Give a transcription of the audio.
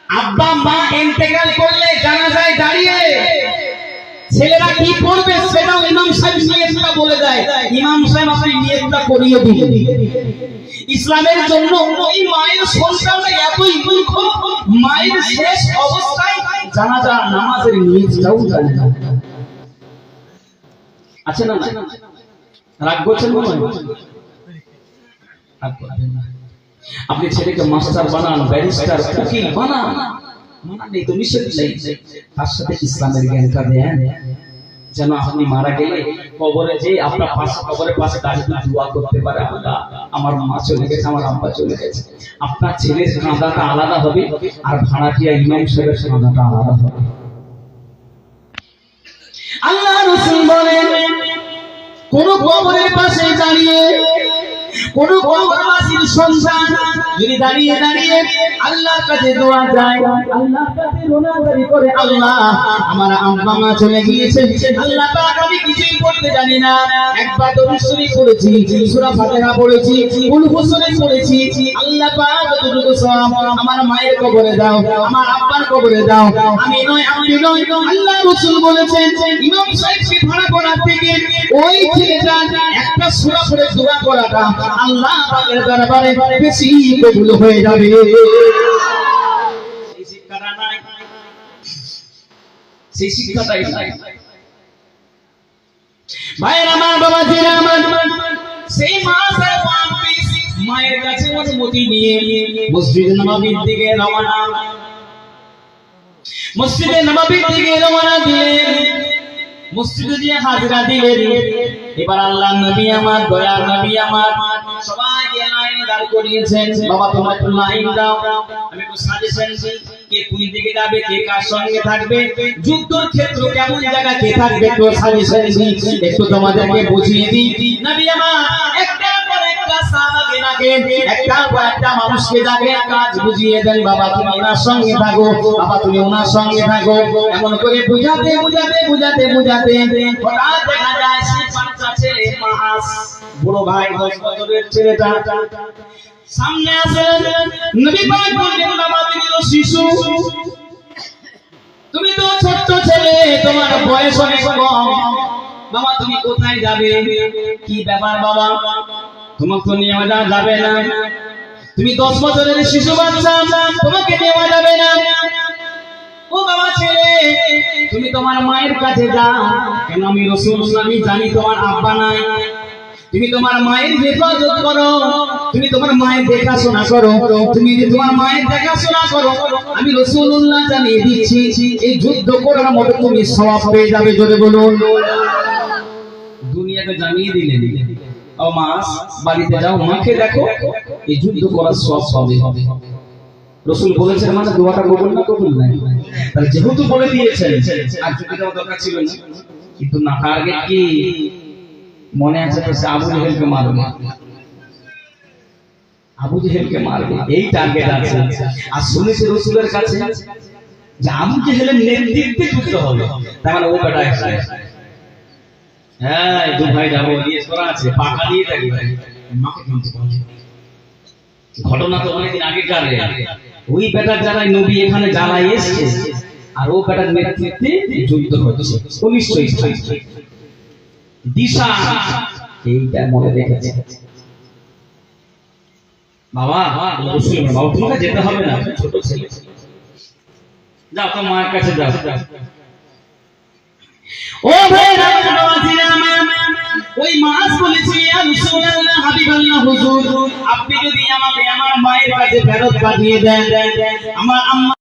আব্বা মা ইন্তেকাল করলে জানাজায় দাঁড়িয়ে ছেলেরা কি করবে সেটাও ইমাম সাহেব নিয়তটা বলে দেয়। ইমাম সাহেব আপনি নিয়তটা করিয়ে দিবেন। ইসলামের জন্য ওই মায়ের সন্তানরা এতই মূর্খ, মায়ের শেষ অবস্থায় জানাজা নামাজের নিয়তটাও জানে না। আছে না? রাগ করছেন মনে হয়? আপনি ছেলেকে মাস্টার বানান, ব্যারিস্টার, উকিল বানান, মানা নেই তো, নিষেধ নেই, তার সাথে ইসলামের জ্ঞানটা দেন, যেন আপনি মারা গেলে কবরে যে আপনার পাশে, কবরের পাশে দাঁড়িয়ে দোয়া করতে পারে, আল্লাহ আমার মা চলে গেছে, আমার আব্বা চলে গেছে। আপনার ছেলের কাঁদাটা আলাদা হবে, আর ভাড়াটিয়া ইমাম সাহেবের কাঁদাটা আলাদা হবে। আল্লাহ রাসূল বলেন, কোন কবরের পাশে দাঁড়িয়ে কোন কবরবাসীর সন্তান যদি দাঁড়িয়ে দাঁড়িয়ে আল্লাহর কাছে দোয়া যায়, আল্লাহর কাছে রোনাজারি করে, আল্লাহ আমার আব্বা মা চলে গিয়েছে, আল্লাহ পাক আমি কিছুই পড়তে জানি না, একবার দরুদ শরীফ পড়েছি, সূরা ফাতিহা পড়েছি, কুল হুজুরে পড়েছি, আল্লাহ পাক যতটুকু সওয়াব আমার মায়ের কবরে দাও, আমার আব্বার কবরে দাও, আমি নয় আপনি নয়। আল্লাহ রাসূল বলেছেন, ইমাম সাহেবকে ভাড়া করা থেকে ওই ছেলেটা একটা সূরা পড়ে দোয়া করাটা আল্লাহ পাকের দরবারে বেশি কবুল হয়ে যাবে। সেই শিক্ষাটা নাই, সেই শিক্ষাটাই নাই। ভাইয়ের আমার, বাবাজিরা আমার, সেই মায়ের কাছে অনুমতি নিয়ে মসজিদে নববীর দিকে রওনা, মসজিদে নববীর দিকে রওনা দিলেন, মসজিদে গিয়ে হাজরা দিলেন। এবার আল্লাহ নবী আমার, দয়ার নবী আমার সবাইকে লাইনে দাঁড় করিয়েছেন, বাবা তোমরা একটু লাইন দাও, আমি একটু সাজেশন দিই, কে কোন দিকে যাবে, কে কার সঙ্গে থাকবে, যুদ্ধের ক্ষেত্র কেমন জায়গা কে থাকবে, একটু সাজেশন দিই, একটু তোমাদেরকে বুঝিয়ে দিই। নবী আমার একটা পর একটা সাহাবাকে ডাকেন, একটা পর একটা মানুষকে ডাকেন, কাজ বুঝিয়ে দেন, বাবা তুমি ওনার সঙ্গে থাকো, বাবা তুমি ওনার সঙ্গে থাকো, এমন করে বুঝাতে বুঝাতে বুঝাতে বুঝাতে হঠাৎ দেখা যায় সেই বাচ্চা ছেলে মাস, বড় ভাই 10 বছরের ছেলেটা সামনে আসেন। নবী পাক বললেন, বাবা তুমি তো শিশু, তুমি তো ছোট্ট ছেলে, তোমার বয়স অনেক কম, বাবা তুমি কোথায় যাবে, কি ব্যাপার বাবা, তোমাকে তো নিয়ে যাবে না, তুমি 10 বছরের শিশু বাচ্চা, তোমাকে নেওয়া যাবে না। ও বাবা ছেলে, তুমি তোমার মায়ের কাছে যাও, কেন আমি রাসূলুল্লাহ, আমি জানি তোমার আব্বা নাই, তুমি তোমার মায়ের হেফাজত করো, তুমি তোমার মায়ের দেখাশোনা করো, তুমি যদি তোমার মায়ের দেখাশোনা করো, আমি রাসূলুল্লাহ জানিয়ে দিচ্ছি এই যুদ্ধ করার মতো তুমি সওয়াব পেয়ে যাবে। জোরে বলুন। দুনিয়াতে জানিয়ে দিলেন, ও মা বাড়িতে যাও, মাকে দেখো, এই যুদ্ধ করার সওয়াব হবে। রাসূল বলেছেন মানে দোয়াটা কবুল না কবুল নাই, তাহলে যেহেতু বলে দিয়েছেন আর যদি দেওয়া দরকার ছিল না, কিন্তু না টার্গেট কি মনে আছে তো, আবু জেহেলকে মারবে, আবু জেহেলকে মারবে, এই টার্গেট আছে। আর শুনেছে রাসূলের কাছে যে আবু জেহেলের নেতৃত্বে যুদ্ধ হবে, তার মানে ও বেটা একটা, হ্যাঁ দু ভাই যাবো নিয়ে করা আছে, পাকা দিয়ে থাকি ভাই, মাকে জানতে পারবে। ঘটনা তো অনেকদিন আগেকার, ওই বেটার যারাই নবী এখানে জ্বালাই এসছে, আর ও বেটার নেতৃত্বে যুদ্ধ হচ্ছে, নিশ্চয়ই দিশা এইটা মনে রেখেছে। বাবা বাবা তোমাকে যেতে হবে না, ছোট ছেলে, যাও তো মায়ের কাছে যাও। ও ভাই ওই মাস বলেছি, রাসূলুল্লাহ হাবিবাল্লাহ হুজুর, আপনি যদি আমাকে আমার মায়ের কাছে ফেরত পাঠিয়ে দেন, আমার আম্মা